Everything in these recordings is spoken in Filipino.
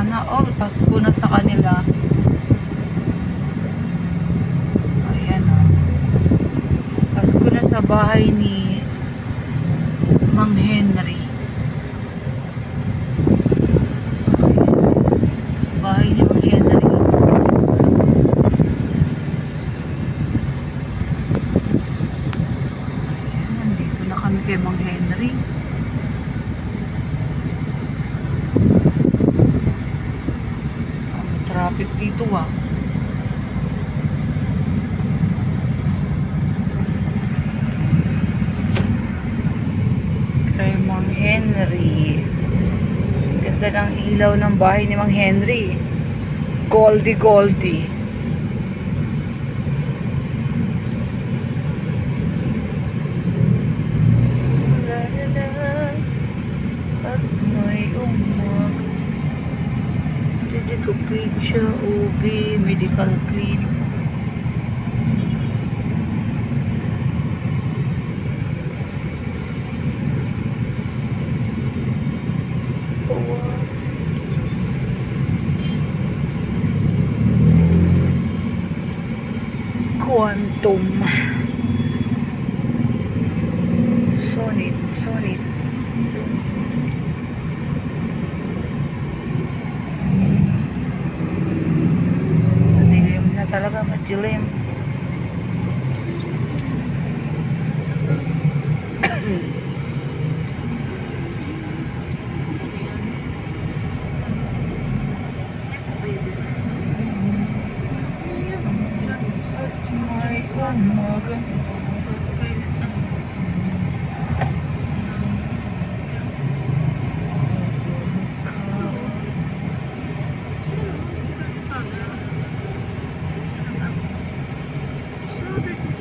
Sana all Pasko na sa kanila. Ayan o. Pasko na sa bahay ni Mang Henry. Bahay ni Mang Henry. Ayan, nandito na kami kay Mang Henry. May traffic dito ah. Kay Mang Henry. Ganda ng ilaw ng bahay ni Mang Henry. Goldie Goldie. At may umag. Dito pizza, ubi, medical clinic. Quantum. Sonit. Madilim na talaga, madilim.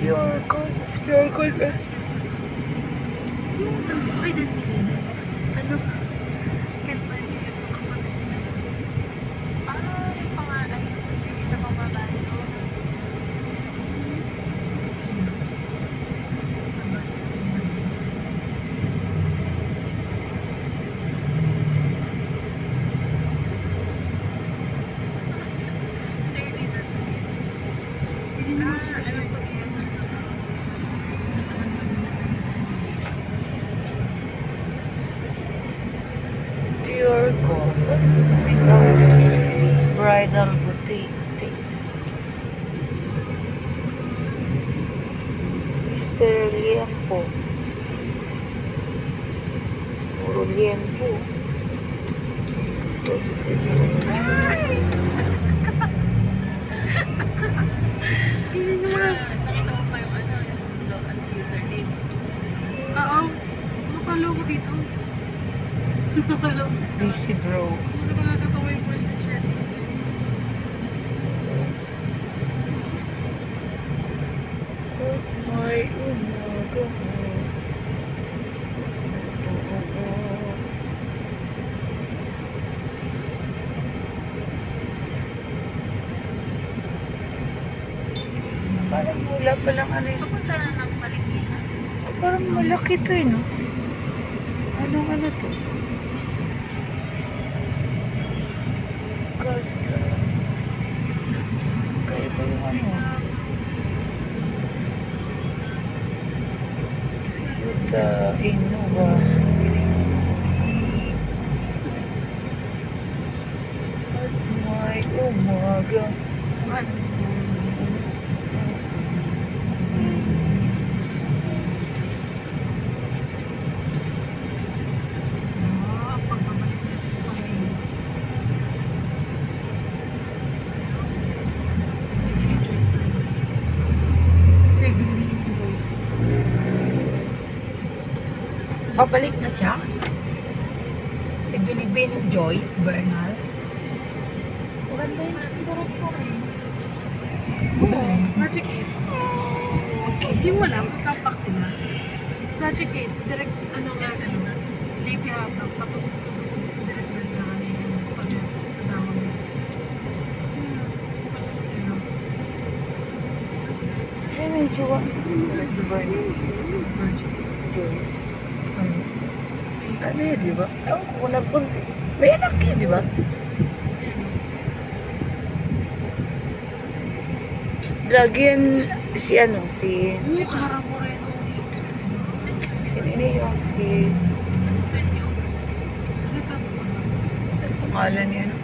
Pure gold. Identity. Ano? Can't find it. Yung pangalan. Yung isa pang babae ko. 16. Hindi naman siya alam ko yun. Pure gold. Bridal boutique. Mr. Liempo. Puro Liempo. Hindi naman. Nakita mo pa yung ano, yung username. Oo. Nakalogo dito. Nakalogo. Busy bro. Hindi ko nakatawa yung person shirt. May umaga. Parang wala palang ano yun. Papunta na ng Marikina. Parang malaki to eh, no? Anong ano to? God. Kaya ba yung ano? Toyota Innova. At may umaga. Babalik na siya. Si Binibining Joyce Bernal. Maganda yung durot ko rin. Oo, Project 8. Hindi mo alam, magkapak sila. Project 8, si direct, ano nga, JP Habang, tapos putos sa direct na kami yung pag-tanawa mo. Sino yung jowa? Joyce. Ano yun, di ba? Ewan ko kung nabunti. May anak yun, di ba? Lagi yan si ano, si... Uy, Cara Moreno. Si Nini yung si... Pangalan niya, no?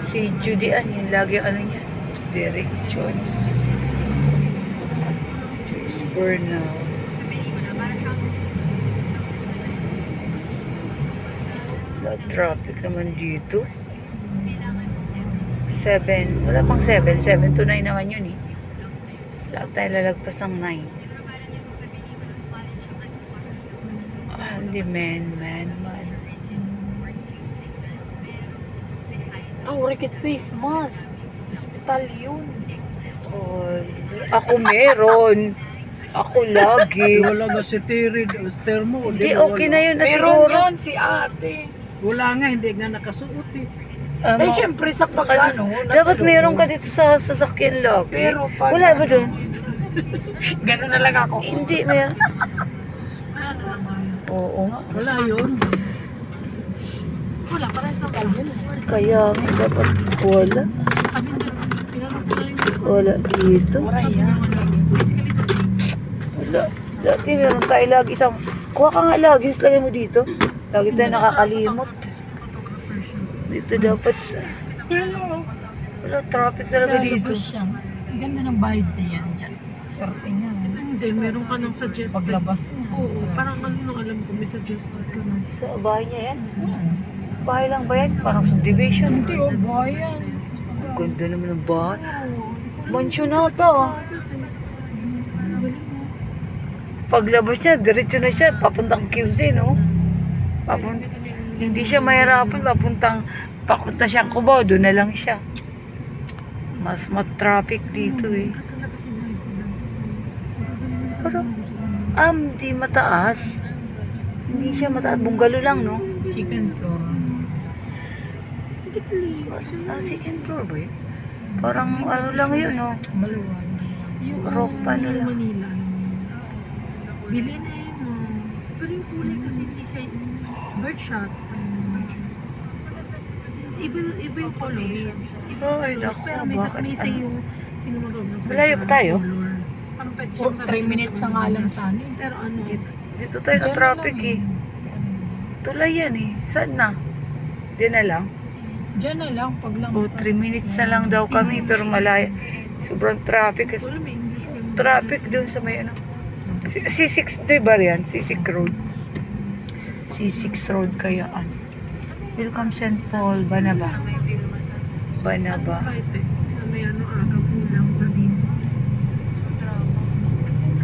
Si Judy Ann, yun lagi ano niya. Derek Jones. Joyce Bernal. Traffic naman dito. 7. Wala pang 7. 7 to 9 naman yun eh. Lahat tayo lalagpas ng 9. Man. Oh, Ricket Face Mask. Hospital yun. Oh, ako meron. Ako lagi. Wala nga si Termo. Hindi, okay na yun na Meron siguro. yun si ate. Wala nga, hindi nga nakasuot eh. Eh, syempre sa pag-ano. Dapat meron ka dito sa sasakyan lagi. Pero pag... Wala ba doon? Gano'n na lang ako. Hindi, meron. Oo nga. Wala yun. Wala, parang sa kalbon. Kaya nga dapat wala. Wala dito. Basically, the same. Wala. Dati meron tayo lagi isang... Kuha ka nga lagi, lagay mo dito. Lagi tayo nakakalimot. Dito dapat sa... Wala, traffic talaga dito. Siya. Ang ganda ng bayad na yan dyan. Swerte niya. Hindi, meron ka ng suggested. Paglabas niya. Oo, parang ano nang alam ko, may suggested ka na. Sa bahay niya yan. Bahay lang ba yan? Parang subdivision. Hindi, oh, bayan. Ang ganda naman ng bahay. Mansion na ito. Paglabas niya, diretso na siya. Papuntang QC, no? Hindi siya mahirapan. Papunta siyang Cubao. Doon na lang siya. Mas traffic dito eh. Pero, di mataas. Hindi siya mataas. Bungalo lang, no? Second floor. Second floor ba yun? Parang ano lang yun, no? Maluwag. Yung Rock pa na lang. Manila. Bili na yun, no? Pero yung kulay kasi hindi siya birdshot. Iba yung colors. Ay, naku, Pero may bakit may say yung cinematographer. Malayo pa tayo? Parang pwede siya 3 minutes na nga lang sa amin. Pero ano, Dito tayo na traffic eh. Tulay yan eh. Saan na? Diyan na lang. Diyan na lang, pag lang. O, 3 minutes na lang daw kami pero malaya. Sobrang traffic. wala may English film. Traffic doon sa may ano. C6, di ba yan? C6 Road. C6 Road kayaan. Welcome St. Paul, Banaba. Banaba. May ano, aga po lang na dito.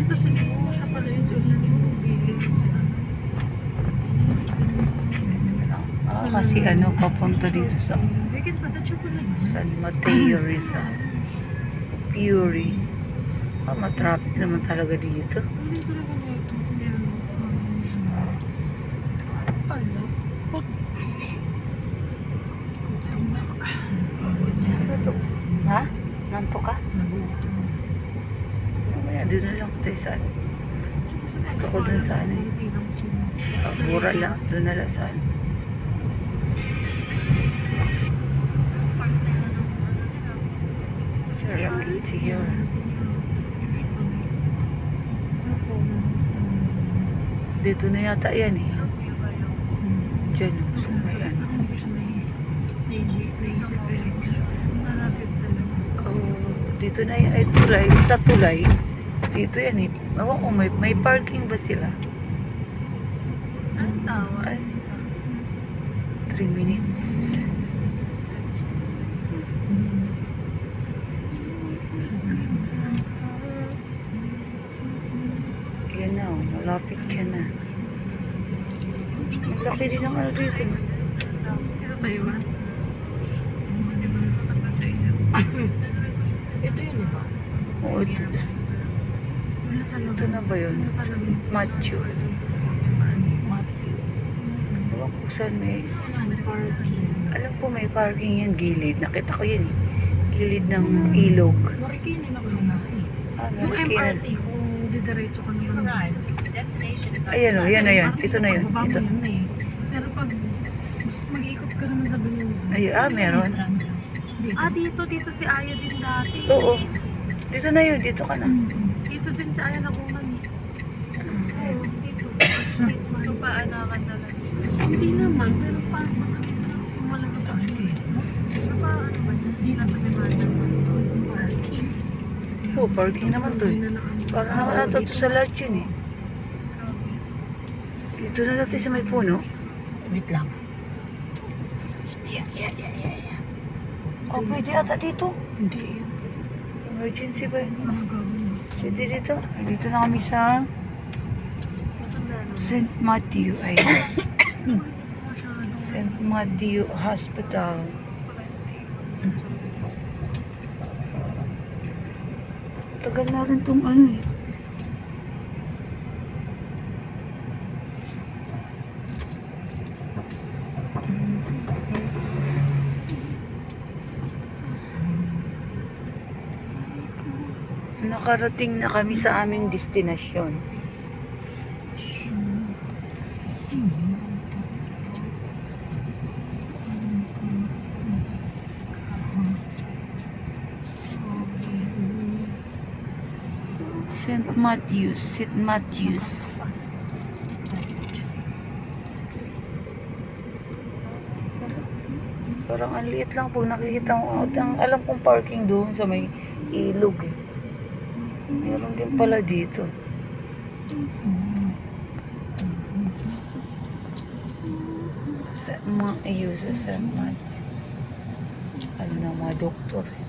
Ito siya pala yun. So, lang yung billing siya. Kasi ano, papunta dito sa Weekend pa, siya pala yun. San Mateo, Rizal. Puri. Matraffic naman talaga dito. Hindi ko lang ano ito. Ano to? Ha? Nanto ka? Mamaya, doon na lang tayo sa ano. Gusto ko dun sa ano. Mura lang. Doon na lang sa ano. Sarap ito yun. Dito na yata yan eh. Diyan o. So may ano. Dito na yan. Ay, tulay. Sa tulay. Dito yan eh. Ewan ko, may parking ba sila? Anong tawag? Ay. 3 minutes. Yan na, oh, malapit ka na. Ang laki din ng ano dito. Ito Taiwan. Ito yun, di ba? Oo, ito. Wala talaga. Ito na ba yun? Matthew. Ewan ko saan may... Parking. Alam ko may parking yan, gilid. Nakita ko yan eh. Gilid ng ilog. Marikina na lang na eh. Yung Narikinan. MRT, kung didiretso ka naman. Ayan o, yan na yun. Ito na yun. Pagbaba mo Ito. yun eh. Pero pag mag-iikot ka naman sa Binulong. Ay, meron. Dito si Aya din dati. Oo. Dito na yun, dito ka na. Dito din sa Aya Nakuman eh. Oo, dito. Paanakan na lang. Hindi naman, pero parang basta dito lang sumalang sa akin eh. Ano ba, hindi na ito limanan. Parking. Oh, parking naman to eh. Hindi na lang. Para naman nato to sa lahat yun eh. Dito na natin sa may puno. Wait lang. Yeah. Oh, pwede ata dito. Hindi. Emergency ba yun? Ang gawin. Pwede dito. Ay, dito na kami sa St. Matthew. Ay, St. Matthew Hospital. Tagal na rin itong ano eh. Nakarating na kami sa aming destinasyon. St. Matthews, St. Matthews. Parang ang liit lang pag nakikita mo. Alam kong parking doon sa may ilog eh. Meron din pala dito. Sa mga ayusa sa mga ano na mga doktor eh.